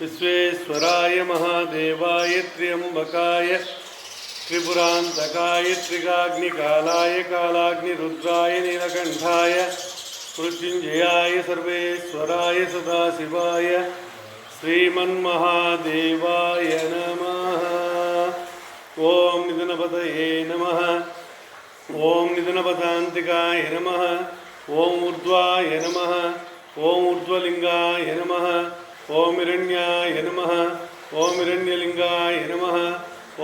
विश्वेश्वराय महादेवाय त्र्यंबकाय त्रिपुरांतकाय त्रिकाग्निकालाय कालाग्निरुद्राय नीलकंठाय मृत्युंजयाय सर्वेश्वराय सदाशिवाय श्रीमन्महादेवाय नमः। ओम निधनपतये नमः। ओम निधनपदान्तिकाय नमः। ओम ऊर्ध्वाय नमः। ओम ऊर्ध्वलिंगाय नमः। ओम हिरण्याय नमः। ओम हिरण्यलिंगाय नमः।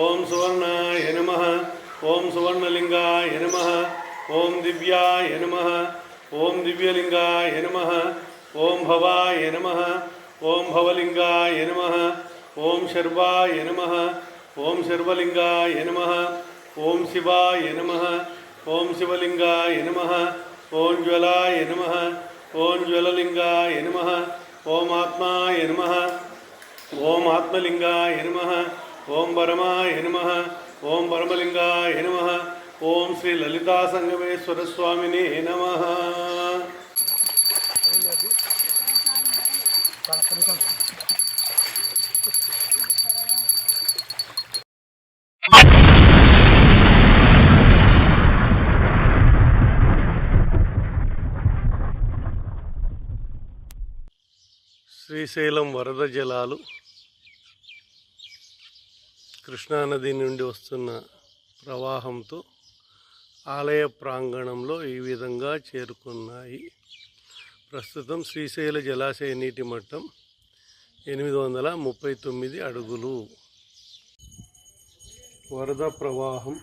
ओम सुवर्णाय नमः। ओम सुवर्णलिंगाय नमः। ओम दिव्याय नमः। ओम दिव्यलिंगाय नमः। ओम भवाय नमः। ओम भवलिंगाय नमः। ओम शर्वाय नमः। ओम शर्वलिंगाय नमः। ओम शिवाय नमः। ओम शिवलिंगाय नमः। ओम ज्वलाय नमः। ओम ज्वललिंगाय नमः। ओम आत्माय नमः। ओम आत्मलिंगाय नमः। ओम परमाय नमः। ओम परमलिंगाय नमः। ओम श्री ललिता संगमेश्वर स्वामिने नमः। శ్రీశైలం వరద జలాలు కృష్ణానది నుండి వస్తున్న ప్రవాహంతో ఆలయ ప్రాంగణంలో ఈ విధంగా చేరుకున్నాయి. ప్రస్తుతం శ్రీశైల జలాశయ నీటి మట్టం 839 అడుగులు. వరద ప్రవాహం